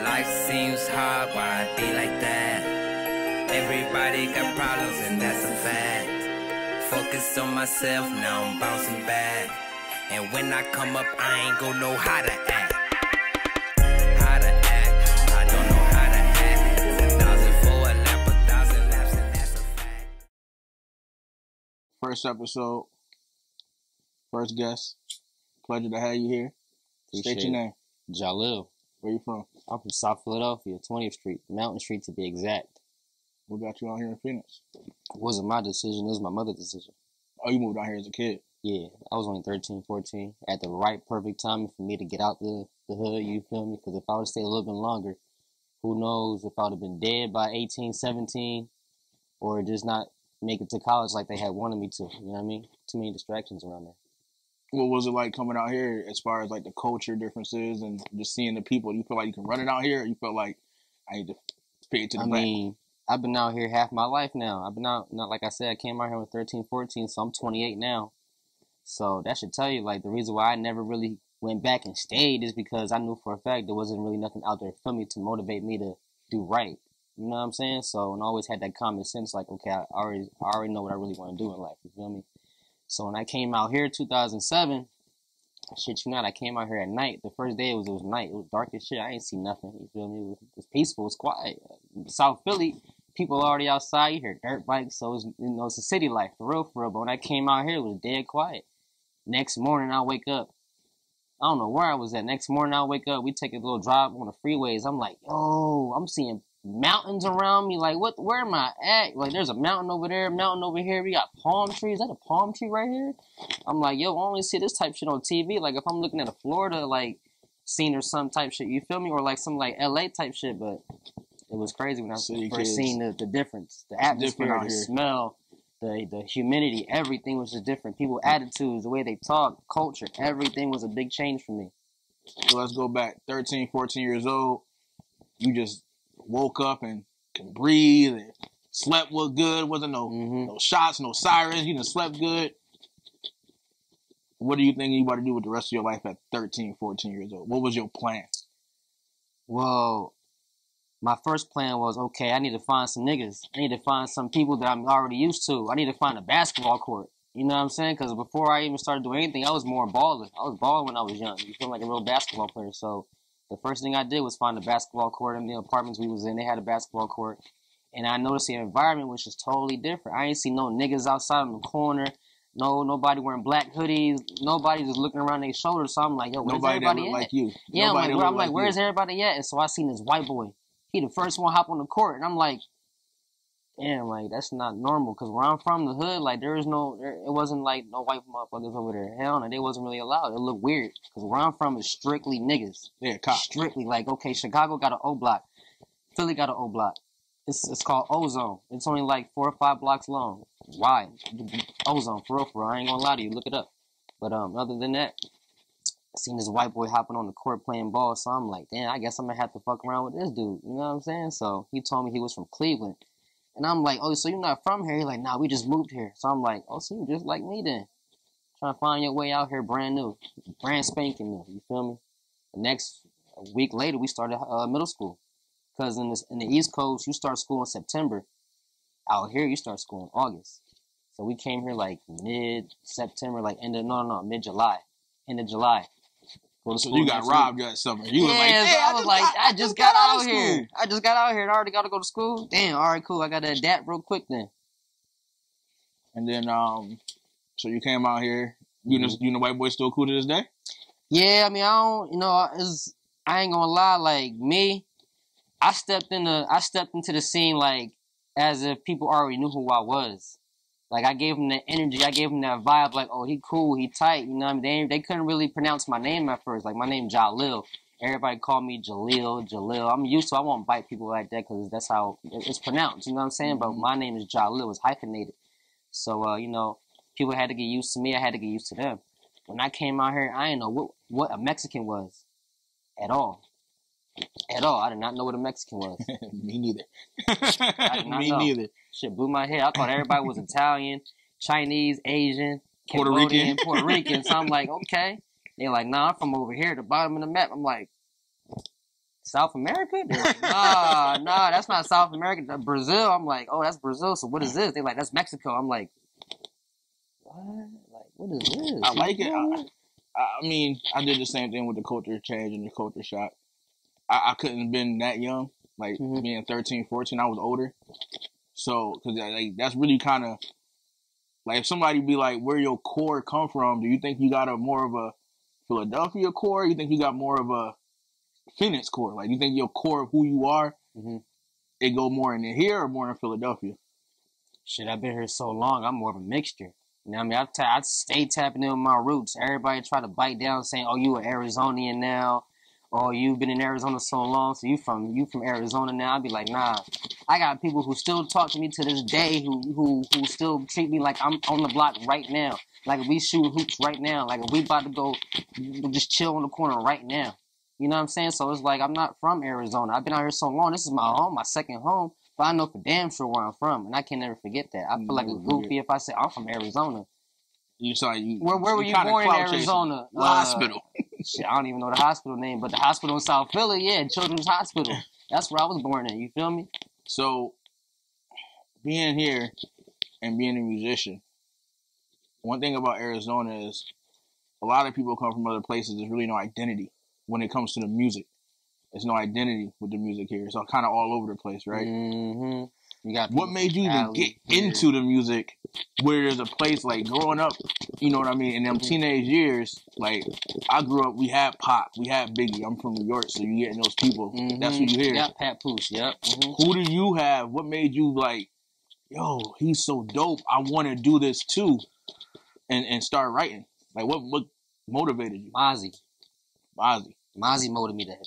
Life seems hard, why it be like that? Everybody got problems and that's a fact. Focus on myself, now I'm bouncing back. And when I come up, I ain't gon' know how to act. How to act, I don't know how to act. 1,000 for a lap, 1,000 laps, and that's a fact. First episode, first guest. Pleasure to have you here. State your name. JAHLIL. Where you from? I'm from South Philadelphia, 20th Street, Mountain Street to be exact. What got you out here in Phoenix? It wasn't my decision, it was my mother's decision. Oh, you moved out here as a kid? Yeah, I was only 13, 14. At the right, perfect time for me to get out the hood, you feel me? Because if I would have stayed a little bit longer, who knows if I would have been dead by 18, 17, or just not make it to college like they had wanted me to. You know what I mean? Too many distractions around there. What was it like coming out here as far as like the culture differences and just seeing the people? Do you feel like you can run it out here, or you felt like I need to pay it to the back? I mean, I've been out here half my life now. I've been out, not like I said, I came out here when 13, 14, so I'm 28 now. So that should tell you, like, the reason why I never really went back and stayed is because I knew for a fact there wasn't really nothing out there for me to motivate me to do right. You know what I'm saying? So, and I always had that common sense, like, okay, I already know what I really want to do in life. You feel me? So when I came out here 2007, shit you not, I came out here at night. The first day it was night. It was dark as shit. I ain't see nothing. You feel me? It was peaceful. It was quiet. South Philly, people already outside. You hear dirt bikes. So it's, you know, it's a city life for real, for real. But when I came out here, it was dead quiet. Next morning, I wake up. I don't know where I was at. Next morning, I wake up. We take a little drive on the freeways. I'm like, yo, I'm seeing mountains around me. Like, what? Where am I at? Like, there's a mountain over there, mountain over here. We got palm trees. Is that a palm tree right here? I'm like, yo, I only see this type shit on TV. Like, if I'm looking at a Florida, like, scene or some type shit, you feel me? Or, like, some, like, L.A. type shit. But it was crazy when I first seen the difference. The atmosphere, the smell, the humidity, everything was just different. People's attitudes, the way they talk, culture, everything was a big change for me. So let's go back. 13, 14 years old, you just woke up and can breathe and slept was good. Wasn't no shots, no sirens. You just slept good. What do you think you about to do with the rest of your life at 13, 14 years old? What was your plan? Well, my first plan was, okay, I need to find some niggas. I need to find some people that I'm already used to. I need to find a basketball court. You know what I'm saying? Because before I even started doing anything, I was more balling. I was balling when I was young. You feel like a real basketball player. So the first thing I did was find a basketball court in the apartments we was in. They had a basketball court. And I noticed the environment was just totally different. I ain't see no niggas outside in the corner. Nobody wearing black hoodies. Nobody just looking around their shoulders. So I'm like, yo, where's everybody at? Like you. Yeah, I'm like, where's everybody at? And so I seen this white boy. He the first one hop on the court. And I'm like, damn, like, that's not normal. Because where I'm from, the hood, like, it wasn't like no white motherfuckers over there. Hell no, they wasn't really allowed. It looked weird. Because where I'm from is strictly niggas. Yeah, cops. Strictly. Like, okay, Chicago got an O block. Philly got an O block. It's called Ozone. It's only like 4 or 5 blocks long. Why? Ozone, for real. I ain't gonna lie to you. Look it up. But other than that, I seen this white boy hopping on the court playing ball. So I'm like, damn, I guess I'm gonna have to fuck around with this dude. You know what I'm saying? So he told me he was from Cleveland. And I'm like, oh, so you're not from here? He's like, nah, we just moved here. So I'm like, oh, so you just like me then. Trying to find your way out here brand new. Brand spanking new. You feel me? The next week later, we started middle school. Because in the East Coast, you start school in September. Out here, you start school in August. So we came here like mid-September, like mid-July. End of July. So you got robbed that summer. You was like, hey, I just got out here. I just got out here and I already got to go to school. Damn, all right, cool. I got to adapt real quick then. And then, so you came out here. You and the white boy still cool to this day? Yeah, I mean, I ain't gonna lie. Like me, I stepped into the scene like as if people already knew who I was. Like, I gave him that energy. I gave him that vibe, like, oh, he cool, he tight. You know what I mean? They couldn't really pronounce my name at first. Like, my name JAHLIL. Everybody called me JAHLIL. I'm used to I won't bite people like that because that's how it's pronounced. You know what I'm saying? But my name is JAHLIL. It's hyphenated. So, you know, people had to get used to me. I had to get used to them. When I came out here, I didn't know what a Mexican was at all. At all. I did not know what a Mexican was. Me neither. Me neither. Shit blew my head. I thought everybody was Italian, Chinese, Asian, Puerto Rican. So I'm like, okay. They're like, nah, I'm from over here, the bottom of the map. I'm like, South America? Like, nah, that's not South America. Brazil. I'm like, oh, that's Brazil. So what is this? They're like, that's Mexico. I'm like, what? Like, what is this? I like it. I mean, I did the same thing with the culture change and the culture shock. I couldn't have been that young, like being 13, 14. I was older. So, because like, that's really kind of, like, if somebody be like, where your core come from, do you think you got a more of a Philadelphia core? You think you got more of a Phoenix core? Like, you think your core of who you are, it go more in here or more in Philadelphia? Shit, I've been here so long, I'm more of a mixture. You know what I mean? I stay tapping in with my roots. Everybody try to bite down saying, oh, you an Arizonian now. Oh, you've been in Arizona so long, so you from Arizona now. I'd be like, nah. I got people who still talk to me to this day who still treat me like I'm on the block right now. Like, if we shooting hoops right now. Like, if we about to go just chill in the corner right now. You know what I'm saying? So it's like, I'm not from Arizona. I've been out here so long. This is my home, my second home. But I know for damn sure where I'm from, and I can never forget that. I feel like a goofy if I say I'm from Arizona. Where were you born in Arizona? Hospital. Shit, I don't even know the hospital name, but the hospital in South Philly, yeah, Children's Hospital. That's where I was born in. You feel me? So, being here and being a musician, one thing about Arizona is a lot of people come from other places. There's really no identity when it comes to the music. There's no identity with the music here. It's all kind of all over the place, right? Mm-hmm. You got what made you even get into the music where there's a place, like, growing up, you know what I mean, in them teenage years, like, I grew up, we had Pop, we had Biggie. I'm from New York, so you getting those people. That's who you hear. Yeah, Pat Pooch, yep. Who do you have? What made you like, yo, he's so dope, I want to do this too, and start writing? Like, what motivated you? Mozzie motivated me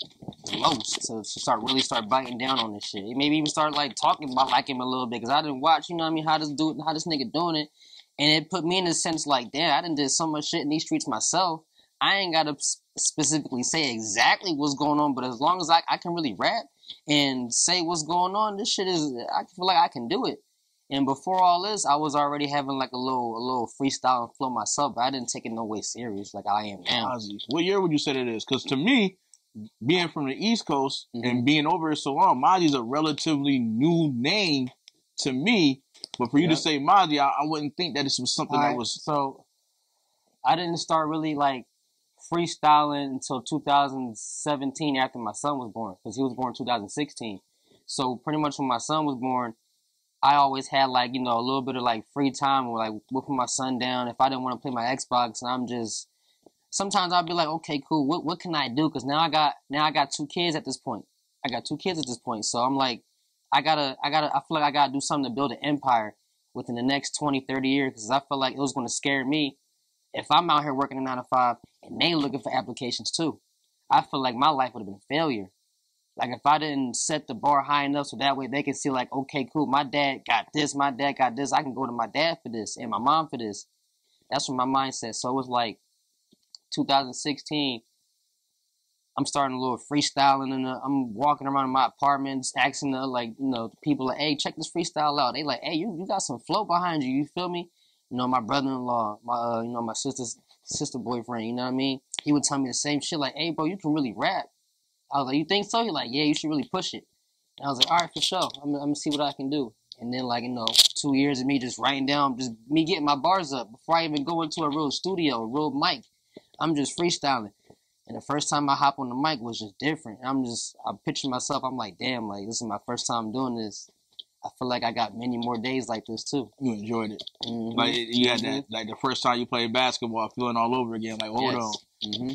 the most to start biting down on this shit. Maybe even start like talking about like him a little bit, because I didn't watch, you know what I mean, how this nigga doing it, and it put me in a sense like, damn, I done did so much shit in these streets myself. I ain't gotta specifically say exactly what's going on, but as long as I can really rap and say what's going on, this shit is, I feel like I can do it. And before all this, I was already having like a little freestyle and flow myself, but I didn't take it no way serious like I am now. What year would you say that is? Because to me, being from the East Coast and being over here so long, Mozzie's a relatively new name to me. But for you to say Mozzie, I wouldn't think that this was something that was... So, I didn't start really like freestyling until 2017 after my son was born, because he was born in 2016. So pretty much when my son was born, I always had like, you know, a little bit of like free time or like whipping my son down. If I didn't want to play my Xbox, and I'm just, sometimes I'd be like, okay, cool, what can I do? Because now I got 2 kids at this point. So I'm like, I feel like I gotta do something to build an empire within the next 20, 30 years, because I feel like it was going to scare me if I'm out here working a 9 to 5 and they looking for applications too. I feel like my life would have been failure. Like, if I didn't set the bar high enough so that way they can see, like, okay, cool, my dad got this, I can go to my dad for this and my mom for this. That's what my mindset. So it was like 2016, I'm starting a little freestyling, and I'm walking around in my apartment, asking the, like, you know, people, like, hey, check this freestyle out. They like, hey, you got some flow behind you, you feel me? You know, my brother-in-law, my, you know, my sister boyfriend, you know what I mean? He would tell me the same shit, like, hey, bro, you can really rap. I was like, you think so? He's like, yeah, you should really push it. And I was like, all right, for sure. I'm going to see what I can do. And then, like, you know, 2 years of me just writing down, just me getting my bars up before I even go into a real studio, a real mic. I'm just freestyling. And the first time I hop on the mic was just different. I'm picturing myself, I'm like, damn, like, this is my first time doing this. I feel like I got many more days like this, too. You enjoyed it. Like, you had that, like, the first time you played basketball, feeling all over again, like, hold on.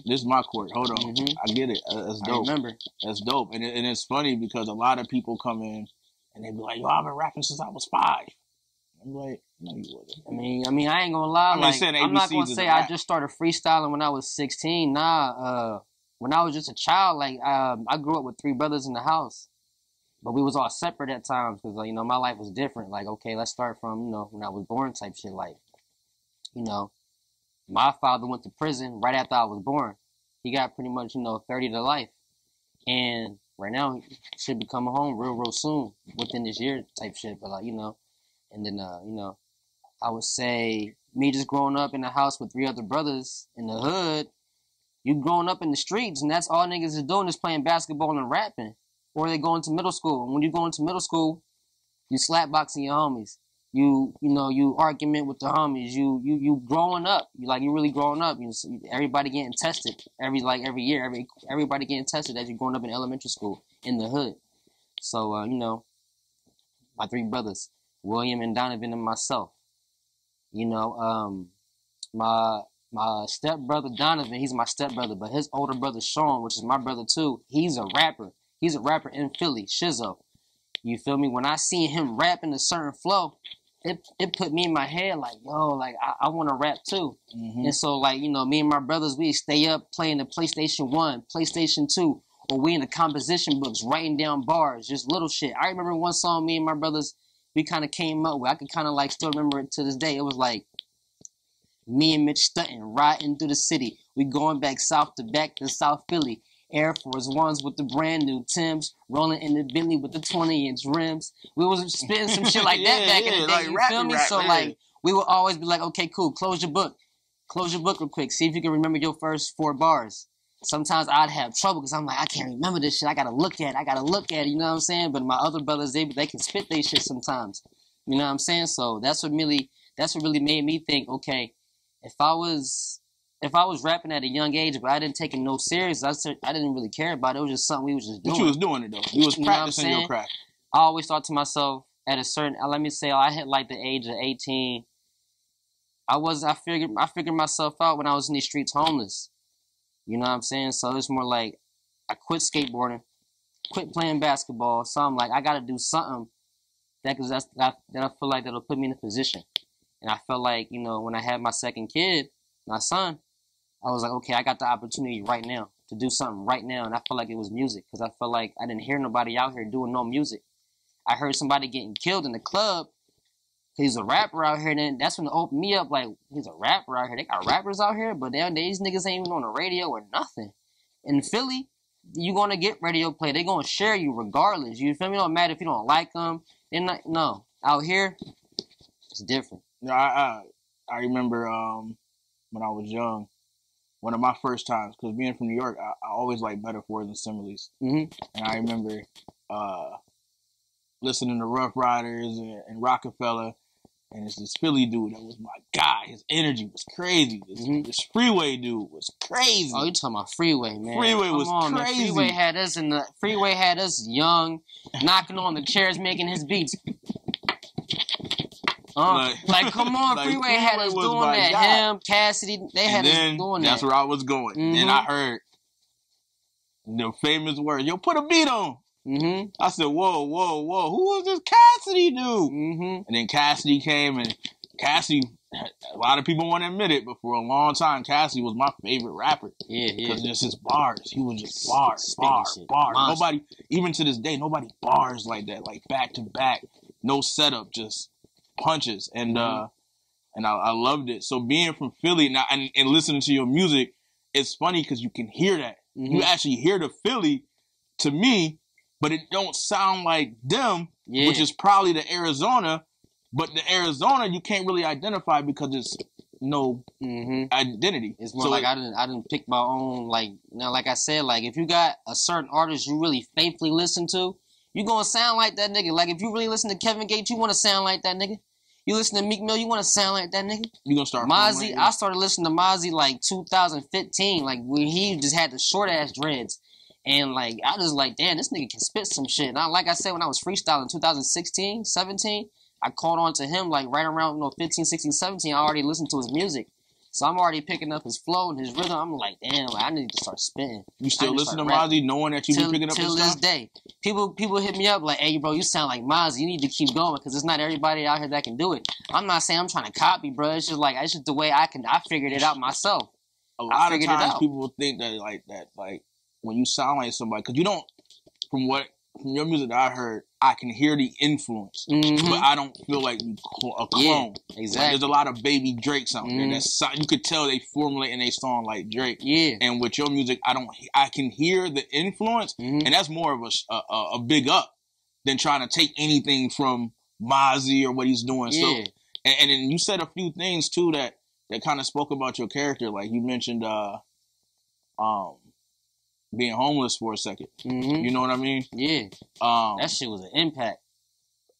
This is my court. Hold on. I get it. That's dope. I remember. That's dope. And it's funny because a lot of people come in and they be like, yo, I've been rapping since I was 5. I'm like, no, you wasn't. I mean, I ain't gonna lie. I'm not gonna say I just started freestyling when I was 16. Nah, when I was just a child, like, I grew up with 3 brothers in the house. But we was all separate at times because, like, you know, my life was different. Like, okay, let's start from, you know, when I was born type shit. Like, you know, my father went to prison right after I was born. He got pretty much, you know, 30 to life. And right now, he should be coming home real soon, within this year type shit. But, like, you know, and then, you know, I would say me just growing up in a house with 3 other brothers in the hood, You growing up in the streets, and that's all niggas is doing is playing basketball and rapping. Or they go into middle school. And when you go into middle school, you slap boxing your homies. You argument with the homies. You growing up. You really growing up. Everybody getting tested every year. Everybody getting tested as you're growing up in elementary school in the hood. So my three brothers, William and Donovan and myself. My stepbrother Donovan, he's my stepbrother, but his older brother Sean, which is my brother too, he's a rapper. He's a rapper in Philly, Shizzo. You feel me? When I seen him rap in a certain flow, it put me in my head like, yo, like I want to rap too. And so me and my brothers, we stay up playing the PlayStation 1, PlayStation 2, or we in the composition books writing down bars, just little shit. I remember one song me and my brothers, we kind of came up with. I could kind of still remember it to this day. It was like, me and Mitch stunting, riding through the city. We going back to South Philly. Air Force Ones with the brand new Timbs, rolling in the Bentley with the 20-inch rims. We was spitting some shit like that back in the day. You feel me? So we would always be like, okay, cool, close your book real quick. See if you can remember your first 4 bars. Sometimes I'd have trouble because I'm like, I can't remember this shit. I gotta look at it. You know what I'm saying? But my other brothers, they can spit their shit sometimes. You know what I'm saying? So that's what really made me think, okay, if I was rapping at a young age, but I didn't take it no serious, I didn't really care about it. It was just something we was just doing. But you was doing it though. You was practicing your craft. I always thought to myself at a certain, let me say, I hit like the age of 18. I figured myself out when I was in these streets homeless. You know what I'm saying? So it's more like I quit skateboarding, quit playing basketball. So I'm like, I got to do something that I feel like that'll put me in a position. And I felt like, when I had my second kid, my son, I was like, okay, I got the opportunity right now to do something right now. And I felt like it was music because I felt like I didn't hear nobody out here doing no music. I heard somebody getting killed in the club. He's a rapper out here. And then that's when it opened me up like, he's a rapper out here. They got rappers out here, but these niggas ain't even on the radio or nothing. In Philly, you going to get radio play. They going to share you regardless. You feel me? It don't matter if you don't like them. No. Out here, it's different. No, I remember when I was young, one of my first times, because being from New York, I always like metaphors and similes. And I remember listening to Rough Riders and Rockefeller, and it's this Philly dude that was my guy. His energy was crazy. This Freeway dude was crazy. Oh, you talking about Freeway, man. Freeway was crazy. Man. Freeway had us young, knocking on the chairs, making his beats. Come on, Freeway had us doing that. Guy. Him, Cassidy, they had us doing that. That's where I was going. And I heard the famous words, yo, put a beat on. I said, whoa, who was this Cassidy dude? And then Cassidy came, and Cassidy, a lot of people won't admit it, but for a long time, Cassidy was my favorite rapper. Yeah. Because just his bars. He was just bars. Nobody, even to this day, nobody bars like that, like back to back. No setup, just punches. And I loved it. So being from Philly now and listening to your music, it's funny because you can hear that. You actually hear the Philly to me, but it don't sound like them, which is probably the Arizona. But the Arizona you can't really identify because it's no identity. It's more I didn't pick my own, like I said, like if you got a certain artist you really faithfully listen to, you gonna sound like that nigga. Like if you really listen to Kevin Gates, you wanna sound like that nigga. You listen to Meek Mill, you wanna sound like that nigga. You gonna start Mozzie. I started listening to Mozzie like 2015, like when he just had the short ass dreads. And like I was like, damn, this nigga can spit some shit. And like I said, when I was freestyling 2016, 17, I caught on to him like right around 15, 16, 17. I already listened to his music. So I'm already picking up his flow and his rhythm. I'm like, damn, I need to start spitting. You still listen to Mozzie knowing that you be picking up his stuff? Till this day. People hit me up like, hey, bro, you sound like Mozzie. You need to keep going because it's not everybody out here that can do it. I'm not saying I'm trying to copy, bro. It's just the way I figured it out myself. A lot of times people think that like when you sound like somebody, because you don't, from your music that I heard, I can hear the influence, but I don't feel like a clone. Yeah, exactly. Like, there's a lot of baby Drakes out there. You could tell they formulating a song like Drake. Yeah. And with your music, I can hear the influence, and that's more of a big up than trying to take anything from Mozzie or what he's doing. Yeah. So, and then you said a few things too that kind of spoke about your character. Like you mentioned, being homeless for a second. Mm-hmm. You know what I mean? Yeah. That shit was an impact.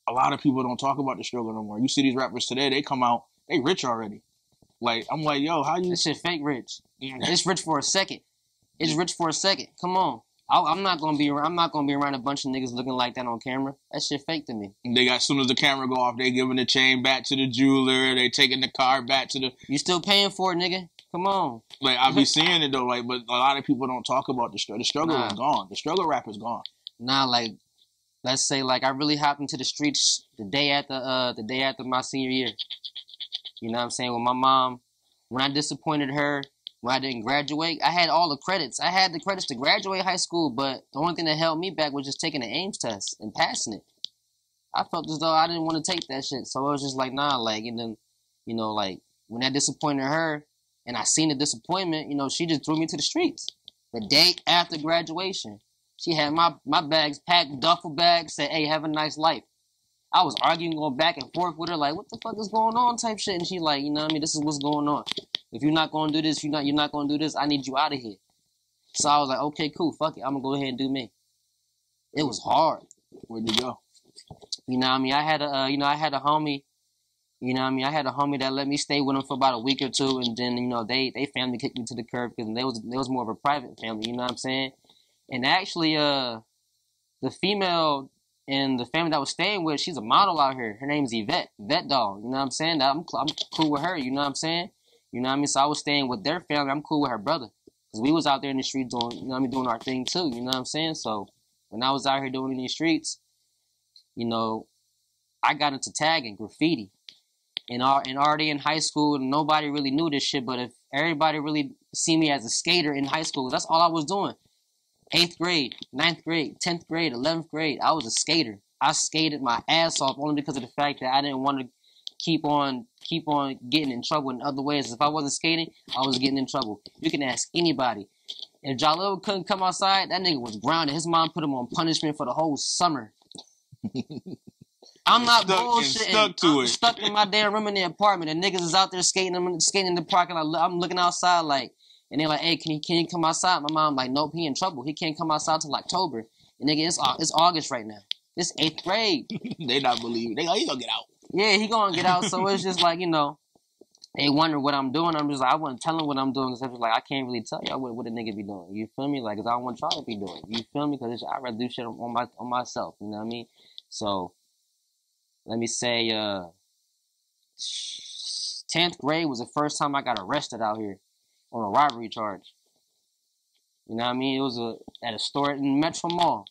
A lot of people don't talk about the struggle no more. You see these rappers today, they come out, they rich already. Like, I'm like, yo, how you... That shit fake rich. It's rich for a second. It's rich for a second. Come on. I'm not gonna be around a bunch of niggas looking like that on camera. That shit fake to me. They got, as soon as the camera go off, they giving the chain back to the jeweler. They taking the car back to the... You still paying for it, nigga? Come on. Like, I be seeing it though, like, but a lot of people don't talk about the struggle. The struggle is gone. The struggle rap is gone. Nah, like, let's say, like, I really hopped into the streets the day after my senior year. You know what I'm saying? With my mom, when I disappointed her, when I didn't graduate, I had all the credits. I had the credits to graduate high school, but the only thing that held me back was just taking the Ames test and passing it. I felt as though I didn't want to take that shit. So it was just like, nah, like, and then, you know, like, when I disappointed her and I seen the disappointment, you know, she just threw me to the streets. The day after graduation, she had my bags packed, duffel bags, said, hey, have a nice life. I was arguing, going back and forth with her, like, what the fuck is going on type shit. And she like, you know what I mean, this is what's going on. If you're not going to do this, you're not going to do this, I need you out of here. So I was like, okay, cool, fuck it. I'm going to go ahead and do me. It was hard. Where'd you go? You know what I mean? I had a homie, you know what I mean? I had a homie that let me stay with him for about a week or two. And then, you know, they family kicked me to the curb because they was more of a private family, you know what I'm saying? And actually, the female in the family that I was staying with, she's a model out here. Her name's Yvette Doll. You know what I'm saying? I'm cool with her. You know what I'm saying? You know what I mean? So I was staying with their family. I'm cool with her brother. Because we was out there in the street doing, you know what I mean, doing our thing too. You know what I'm saying? So when I was out here doing it in the streets, you know, I got into tagging, graffiti. And already in high school, nobody really knew this shit. But if everybody really see me as a skater in high school, that's all I was doing. 8th grade, 9th grade, 10th grade, 11th grade, I was a skater. I skated my ass off only because of the fact that I didn't want to keep on getting in trouble in other ways. If I wasn't skating, I was getting in trouble. You can ask anybody. If JAHLIL couldn't come outside, that nigga was grounded. His mom put him on punishment for the whole summer. I'm not bullshitting. I'm stuck in my damn room in the apartment, and niggas is out there skating in the parking lot. I'm looking outside like, and they're like, hey, can he come outside? My mom like, nope, he in trouble. He can't come outside till October. And nigga, it's August right now. It's 8th grade. They not believing. They like, he gonna get out. Yeah, he gonna get out. So it's just like, you know, they wonder what I'm doing. I'm just like, I wouldn't tell them what I'm doing because it's like, I can't really tell y'all what a nigga be doing. You feel me? Like, because I don't want y'all to be doing. You feel me? Because I'd rather do shit on myself. You know what I mean? So, let me say, 10th grade was the first time I got arrested out here on a robbery charge. You know what I mean? It was at a store in Metro Mall.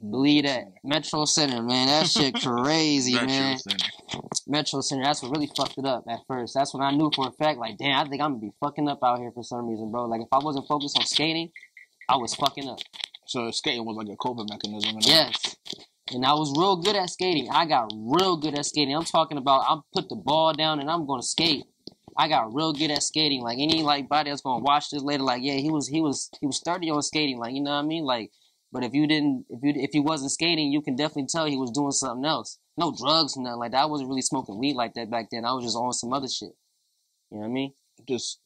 Believe that. Metro Center, man. That shit crazy, man. Metro Center. That's what really fucked it up at first. That's when I knew for a fact, like, damn, I think I'm going to be fucking up out here for some reason, bro. Like, if I wasn't focused on skating, I was fucking up. So skating was like a coping mechanism. Yes. And I was real good at skating. I got real good at skating. I'm talking about I put the ball down and I'm going to skate. I got real good at skating. Like, any, like, body that's going to watch this later, like, yeah, he was 30 on skating. Like, you know what I mean? Like, but if he wasn't skating, you can definitely tell he was doing something else. No drugs, nothing like that. I wasn't really smoking weed like that back then. I was just on some other shit. You know what I mean? Just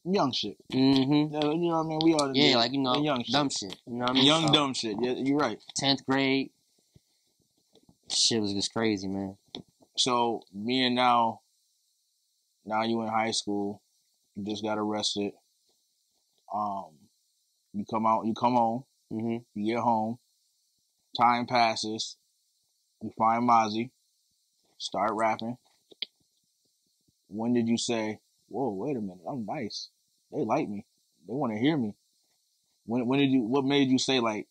young shit. Mm-hmm. Yeah, you know what I mean? We all like, you know, young dumb shit. You know what I mean? Young, dumb shit. Yeah, you're right. 10th grade. Shit was just crazy, man. So, being now you in high school, you just got arrested. You come home. Mm-hmm. You get home. Time passes. You find Mozzie. Start rapping. When did you say, whoa, wait a minute, I'm nice. They like me. They want to hear me. What made you say, like,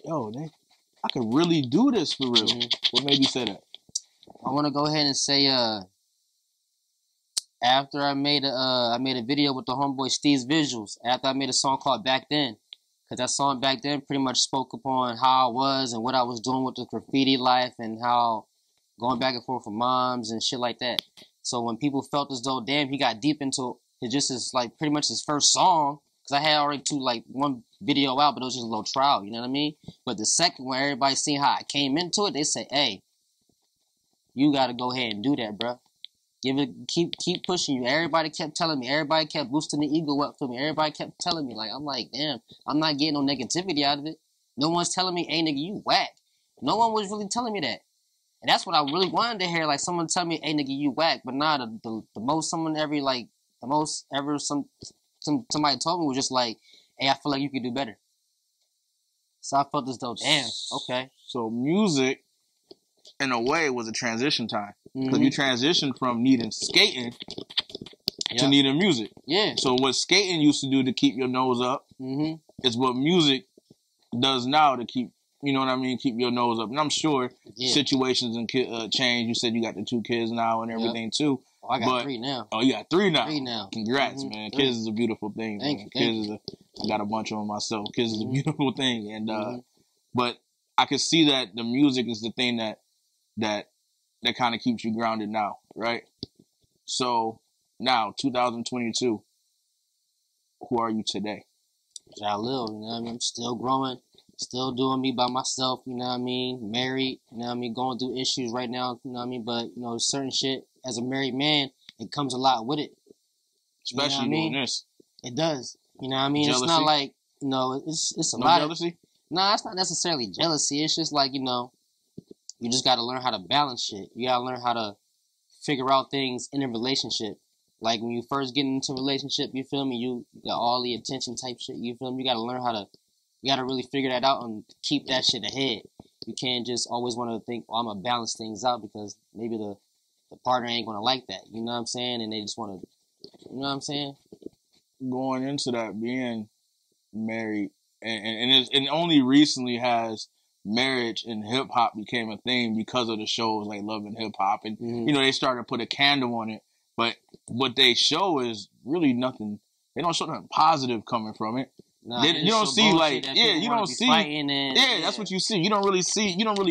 yo, I could really do this for real? Mm-hmm. What made you say that? I want to go ahead and say, after I made a video with the homeboy Steve's Visuals, after I made a song called Back Then, because that song back then pretty much spoke upon how I was and what I was doing with the graffiti life and how going back and forth with moms and shit like that. So when people felt as though, damn, he got deep into it, just as like pretty much his first song, because I had already one video out, but it was just a little trial, you know what I mean? But the second one, everybody seen how I came into it, they say, hey, you got to go ahead and do that, bro. Keep pushing you. Everybody kept telling me. Everybody kept boosting the ego up for me. Everybody kept telling me. Like, I'm like, damn, I'm not getting no negativity out of it. No one's telling me, hey, nigga, you whack. No one was really telling me that. And that's what I really wanted to hear. Like, someone tell me, hey, nigga, you whack. But nah, the most someone ever, like, the most ever somebody told me was just like, hey, I feel like you could do better. So I felt as though, damn, okay. So music, in a way, was a transition time. Because you transitioned from needing skating to needing music. Yeah. So what skating used to do to keep your nose up is what music does now to keep, you know what I mean, keep your nose up. And I'm sure situations and change. You said you got the 2 kids now and everything too. Oh, I got 3 now. Oh, you got 3 now. 3 now. Congrats, man. 3. Kids is a beautiful thing. Thank you. I got a bunch of them myself. Kids is a beautiful thing. And but I could see that the music is the thing that kind of keeps you grounded now, right? So now, 2022, who are you today? JAHLIL, you know what I mean? I'm still growing, still doing me by myself, you know what I mean? Married, you know what I mean? Going through issues right now, you know what I mean? But, you know, certain shit, as a married man, it comes a lot with it. Especially doing this. It does. You know what I mean? Jealousy? It's not like, you know, it's a No lot jealousy? Nah, it's not necessarily jealousy. It's just like, you know, you just got to learn how to balance shit. You got to learn how to figure out things in a relationship. Like, when you first get into a relationship, you feel me? You got all the attention type shit, you feel me? You got to learn you got to really figure that out and keep that shit ahead. You can't just always want to think, oh, I'm going to balance things out because maybe the partner ain't going to like that. You know what I'm saying? And they just want to, you know what I'm saying? Going into that, being married, and only recently has marriage and hip hop became a thing because of the shows like Love and Hip Hop, and you know, they started to put a candle on it. But what they show is really nothing. They don't show nothing positive coming from it. Nah, you don't see like you don't see that's what you see. You don't really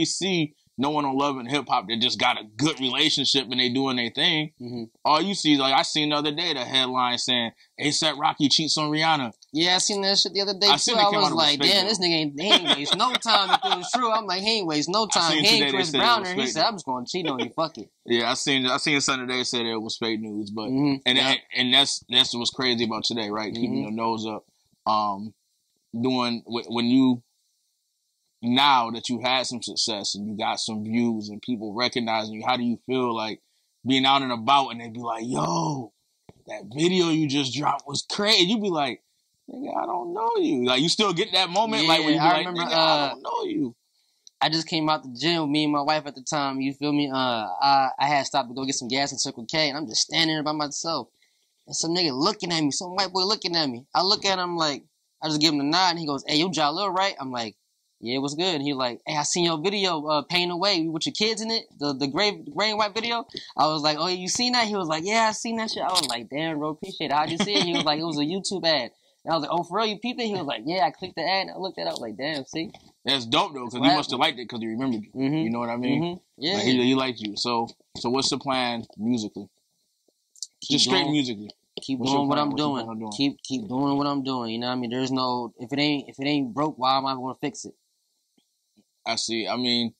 see no one on Love and Hip Hop that just got a good relationship and they doing their thing. All you see is, like, I seen the other day the headline saying A$AP Rocky cheats on Rihanna. Yeah, I seen that shit the other day too. I was like, damn, this nigga ain't waste no time if it was true. I'm like, he ain't waste no time. He ain't Chris Browner. He said, I'm just gonna cheat on you. Fuck it. Yeah, I seen something today said it was fake news, but and that's what's crazy about today, right? Keeping your nose up. Doing when you, now that you had some success and you got some views and people recognizing you, how do you feel like being out and about and they be like, yo, that video you just dropped was crazy? You be like, nigga, I don't know you. Like, you still get that moment, like, when you be like, remember, nigga, I don't know you. I just came out the gym with me and my wife at the time, you feel me? I had stopped to go get some gas in Circle K, and I'm just standing there by myself. And some nigga looking at me, some white boy looking at me. I look at him like, I just give him a nod, and he goes, hey, you JAHLIL, right? I'm like, yeah, what's good? And he like, hey, I seen your video, Pain Away, with your kids in it, the gray and white video. I was like, oh, you seen that? He was like, yeah, I seen that shit. I was like, damn, bro, appreciate it. How'd you see it? He was like, it was a YouTube ad. And I was like, oh, for real, you peeped it? He was like, yeah, I clicked the ad, and I looked at it. I was like, damn, see? That's dope, though, because he must have liked it because he remembered you. You know what I mean? Yeah. Like, he liked you. So what's the plan musically? Just straight musically. Keep doing what I'm doing. Keep doing what I'm doing. You know what I mean? There's no, if it ain't broke, why am I going to fix it? I see. I mean,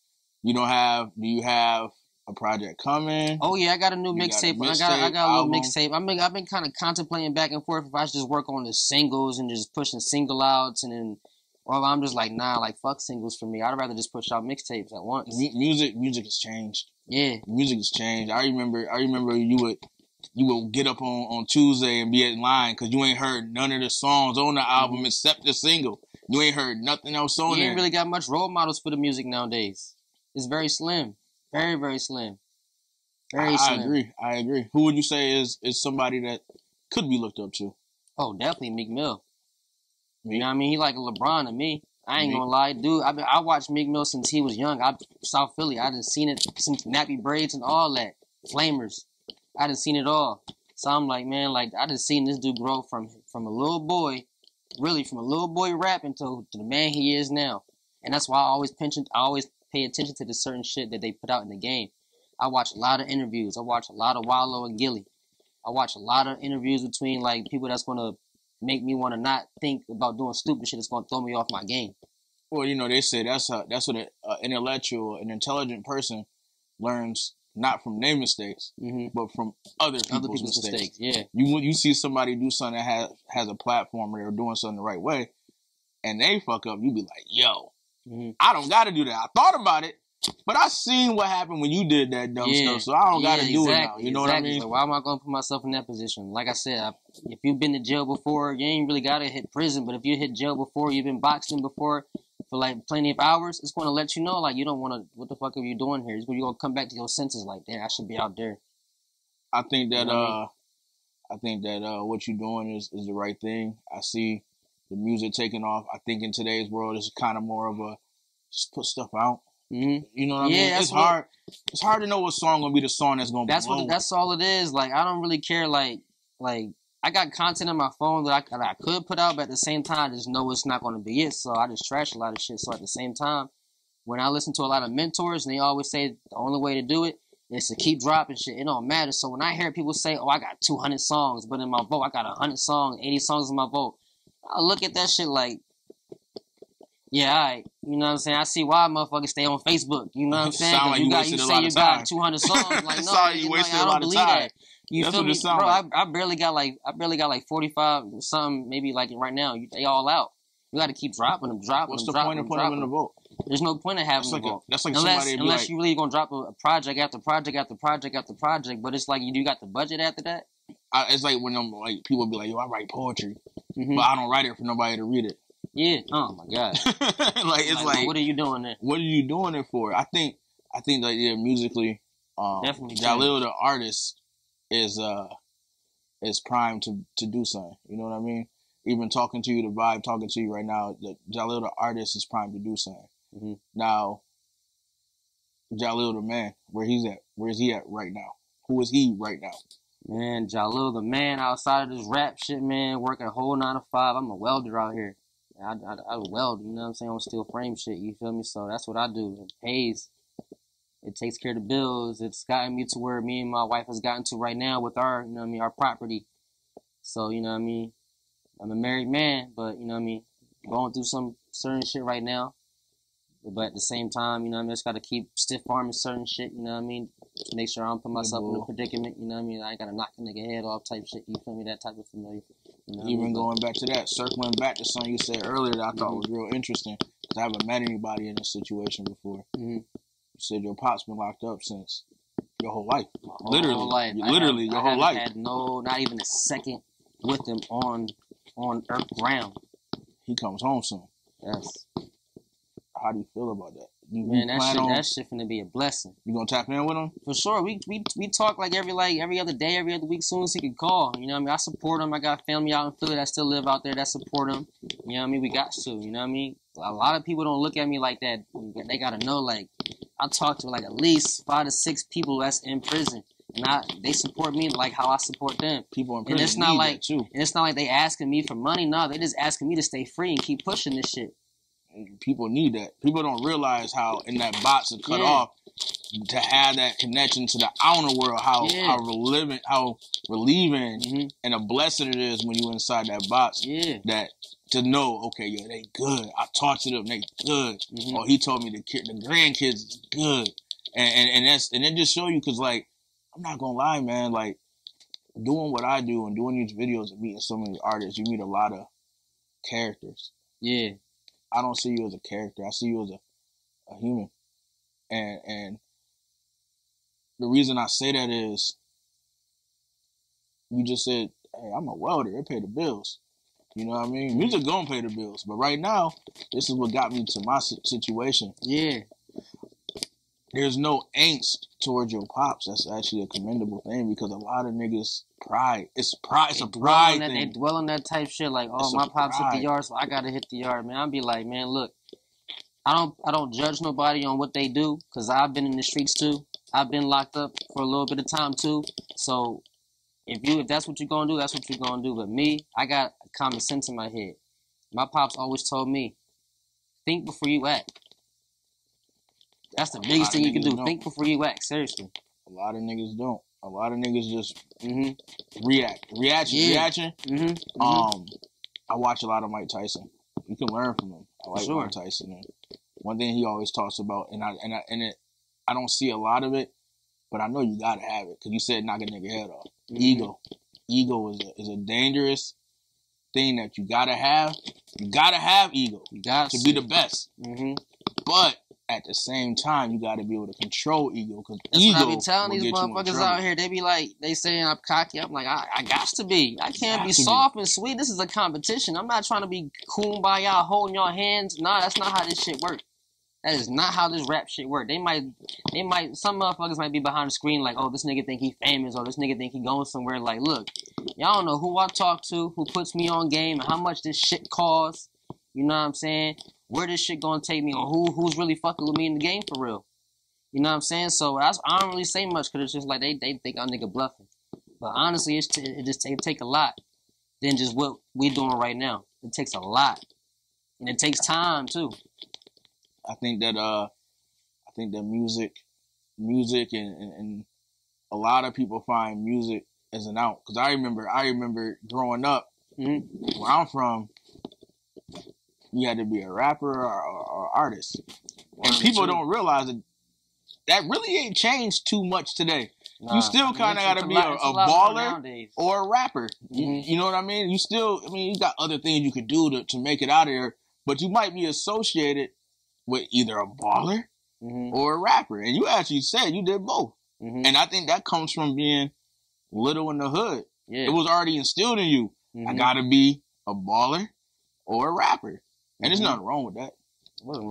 do you have a project coming? Oh yeah, I got a new mixtape. I got a little mixtape. I've been kind of contemplating back and forth if I should just work on the singles and just pushing single outs, and then, or I'm just like, nah, like, fuck singles for me. I'd rather just push out mixtapes at once. Music has changed. Yeah, music has changed. I remember you would get up on Tuesday and be in line because you ain't heard none of the songs on the album except the single. You ain't heard nothing else on there. You ain't really got much role models for the music nowadays. It's very slim. Very, very slim. Very slim. I agree. Who would you say is somebody that could be looked up to? Oh, definitely Meek Mill. You know what I mean? He like a LeBron to me. I ain't gonna lie, dude. I watched Meek Mill since he was young. South Philly. I done seen it since nappy braids and all that. Flamers. I done seen it all. So I'm like, man, like, I done seen this dude grow from a little boy, really from a little boy rapping to the man he is now. And that's why I always pay attention to the certain shit that they put out in the game. I watch a lot of interviews. I watch a lot of Wallow and Gilly. I watch a lot of interviews between, like, people that's going to make me want to not think about doing stupid shit that's going to throw me off my game. Well, you know, they say that's what an intelligent person learns not from their mistakes, but from other people's mistakes. Yeah. You see somebody do something that has a platform, or they're doing something the right way, and they fuck up, you be like, yo, I don't got to do that. I thought about it, but I seen what happened when you did that dumb stuff, so I don't got to do it now. You know what I mean? So why am I going to put myself in that position? Like I said, if you've been to jail before, you ain't really got to hit prison, but if you hit jail before, you've been boxing before for like plenty of hours, it's going to let you know, like, you don't want to, what the fuck are you doing here? You're going to come back to your senses like, damn, I should be out there. I think that, what you're doing is the right thing. I see the music taking off. I think in today's world, it's kind of more of a just put stuff out. You know what I mean? It's hard. It's hard to know what song gonna be the song that's gonna. That's all it is. Like, I don't really care. Like I got content on my phone that I could put out, but at the same time, I just know it's not gonna be it. So I just trash a lot of shit. So at the same time, when I listen to a lot of mentors, and they always say the only way to do it is to keep dropping shit. It don't matter. So when I hear people say, "Oh, I got 200 songs," but in my vote I got 100 songs, 80 songs in my vote, I look at that shit like, yeah, all right. You know what I'm saying? I see why motherfuckers stay on Facebook. You know what I'm saying? Like you say you got 200 songs. Like, no, you wasted I don't believe that. You feel me, bro? Like. I barely got like 45 something, maybe like right now. They all out. You got to keep dropping them. What's the point of putting them in the vote? There's no point of having them vote. That's like unless you really gonna drop a project after project after project after project. But it's like you got the budget after that. It's like when people be like, yo, I write poetry, but I don't write it for nobody to read it. Yeah. Oh my god. It's like, what are you doing there? What are you doing it for? I think that musically, definitely JAHLIL the artist is primed to do something. You know what I mean? Even talking to you, the vibe talking to you right now, JAHLIL the artist is primed to do something. Now, JAHLIL the man, where is he at right now? Who is he right now? Man, JAHLIL the man, outside of this rap shit, man, working a whole 9 to 5. I'm a welder out here. I weld, you know what I'm saying, on steel frame shit, you feel me? So that's what I do. It pays. It takes care of the bills. It's gotten me to where me and my wife has gotten to right now with our, you know what I mean, our property. So, you know what I mean, I'm a married man, but, you know what I mean, going through some certain shit right now. But at the same time, you know what I mean, I just got to keep stiff arming certain shit, you know what I mean, to make sure I don't put myself in a predicament, you know what I mean, I ain't got to knock a nigga head off type shit, you feel me, that type of familiar. You know Even going back to that, circling back to something you said earlier that I thought was real interesting, because I haven't met anybody in this situation before. You said your pop's been locked up since your whole life. Literally your whole life. I had not even a second with him on earth ground. He comes home soon. Yes. How do you feel about that? Man, that shit finna be a blessing. You gonna tap in with him? For sure. We talk like every other day, every other week, soon as he can call. You know what I mean? I support him. I got family out in Philly that still live out there that support him. You know what I mean? We got to. You know what I mean? A lot of people don't look at me like that. They gotta know, like, I talk to like at least 5 to 6 people that's in prison. And they support me like how I support them. People in prison and it's not need like that too. And it's not like they asking me for money. No, they just asking me to stay free and keep pushing this shit. People need that. People don't realize how in that box of cut off to have that connection to the outer world, how relieving and a blessing it is when you inside that box. That to know, okay, yo, they good. I talked to them, they good. Or he told me the grandkids is good. And it just show you, because like, I'm not gonna lie, man, like doing what I do and doing these videos and meeting so many artists, you meet a lot of characters. Yeah. I don't see you as a character. I see you as a human. And the reason I say that is you just said, hey, I'm a welder. They pay the bills. You know what I mean? Music gonna pay the bills. But right now, this is what got me to my situation. Yeah. There's no angst towards your pops. That's actually a commendable thing, because a lot of niggas pride. It's pride. It's a pride thing. They dwell on that type shit like, oh, my pops hit the yard, so I gotta hit the yard, man. I'll be like, man, look, I don't judge nobody on what they do, because I've been in the streets too. I've been locked up for a little bit of time too. So if that's what you're gonna do, that's what you're gonna do. But me, I got common sense in my head. My pops always told me, think before you act. That's the biggest thing you can do. Don't. Think before you act. Seriously. A lot of niggas don't. A lot of niggas just react. Reaction. I watch a lot of Mike Tyson. You can learn from him. I like Mike Tyson. And one thing he always talks about, and I don't see a lot of it, but I know you gotta have it because you said knock a nigga head off. Mm-hmm. Ego is a dangerous thing that you gotta have. You gotta have ego to be the best. Mm-hmm. But at the same time, you gotta be able to control ego because That's ego what I be telling will these get you in motherfuckers trouble. out here. They be like, they saying I'm cocky. I'm like, I got to be. I can't be soft and sweet. This is a competition. I'm not trying to be kumbaya holding your hands. Nah, that's not how this shit works. That is not how this rap shit work. They might, some motherfuckers might be behind the screen like, oh, this nigga think he famous or this nigga think he going somewhere. Like, look, y'all don't know who I talk to, who puts me on game, and how much this shit costs. You know what I'm saying? Where this shit gonna take me, or who's really fucking with me in the game for real. You know what I'm saying? So I don't really say much because it's just like they think I'm nigga bluffing. But honestly, it take a lot than just what we doing right now. It takes a lot, and it takes time too. I think that music and a lot of people find music as an out. Because I remember growing up where I'm from, you had to be a rapper or artist, and people don't realize that really ain't changed too much today. Nah, you still kind of got to be a baller or a rapper. Mm-hmm. You know what I mean? You got other things you could do to make it out of here, but you might be associated with either a baller or a rapper. And you actually said you did both. Mm-hmm. And I think that comes from being little in the hood. Yeah. It was already instilled in you. Mm-hmm. I got to be a baller or a rapper. And there's nothing wrong with that.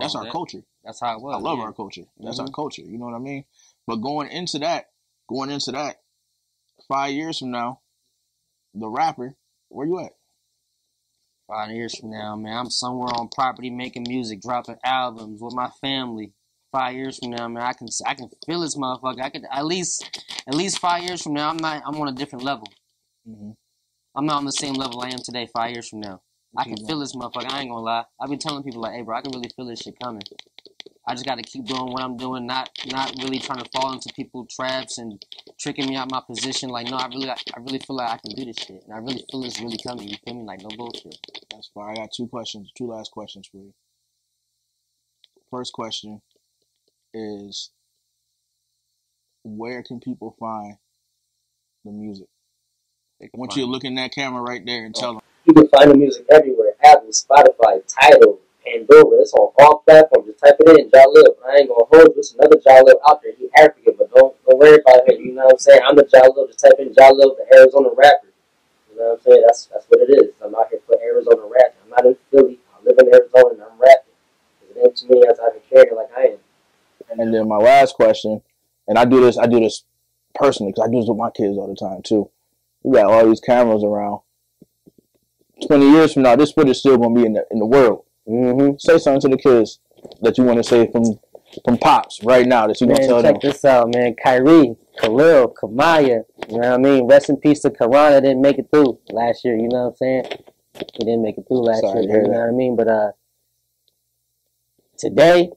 That's our culture. That's how it was. I love our culture. That's our culture. You know what I mean? But going into that, 5 years from now, the rapper, where you at? 5 years from now, man, I'm somewhere on property making music, dropping albums with my family. 5 years from now, man, I can feel this motherfucker. I could at least 5 years from now, I'm on a different level. Mm-hmm. I'm not on the same level I am today. 5 years from now, I can feel this motherfucker. I ain't gonna lie. I've been telling people like, hey, bro, I can really feel this shit coming. I just got to keep doing what I'm doing, not really trying to fall into people's traps and tricking me out my position. Like, no, I really feel like I can do this shit, and I really feel it's really coming. You feel me? Like, no bullshit. That's fine. I got two last questions for you. First question is, where can people find the music? I want you to look in that camera right there and tell them. You can find the music everywhere: Apple, Spotify, Tidal, Pandora. It's on all platforms. Just type it in, JAHLIL. I ain't gonna hold you. There's another JAHLIL out there. He African, but don't worry about him. You know what I'm saying? I'm the JAHLIL. Just type in JAHLIL, the Arizona rapper. You know what I'm saying? That's what it is. I'm out here for Arizona rapping. I'm not in Philly. I live in Arizona and I'm rapping. It ain't too many outside of carrying like I am. And then my last question, and I do this personally because I do this with my kids all the time too. We got all these cameras around. 20 years from now, this footage is still gonna be in the world. Mm-hmm. Say something to the kids that you want to say from Pops right now that you gonna tell them. Check this out, man. Kyrie, Khalil, Kamaya. You know what I mean? Rest in peace to Karan. That didn't make it through last year. You know what I'm saying? He didn't make it through last year. You know what I mean? But today,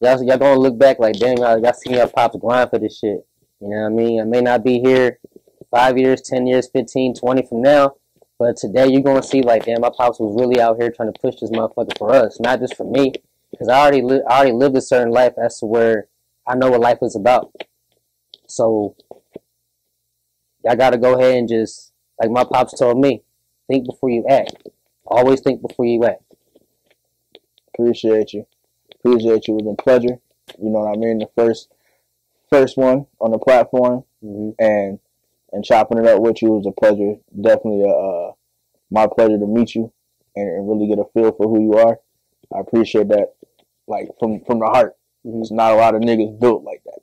y'all gonna look back like, damn, y'all seen your Pops grind for this shit. You know what I mean? I may not be here 5 years, 10 years, 15, 20 from now. But today you're going to see like, damn, my Pops was really out here trying to push this motherfucker for us. Not just for me. Because I already lived a certain life as to where I know what life is about. So, y'all got to go ahead and just, like my Pops told me, think before you act. Always think before you act. Appreciate you. It was a pleasure. You know what I mean? The first one on the platform. Mm-hmm. And chopping it up with you was a pleasure. Definitely my pleasure to meet you and really get a feel for who you are. I appreciate that, like, from the heart. Mm-hmm. There's not a lot of niggas built like that.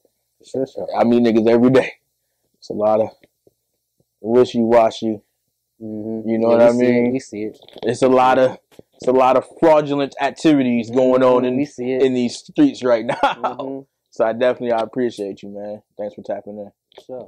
Sure. I meet niggas every day. It's a lot of wishy-washy. Mm-hmm. You know what I mean? We see it. It's a lot of fraudulent activities going on in these streets right now. Mm-hmm. So I appreciate you, man. Thanks for tapping in. Sure.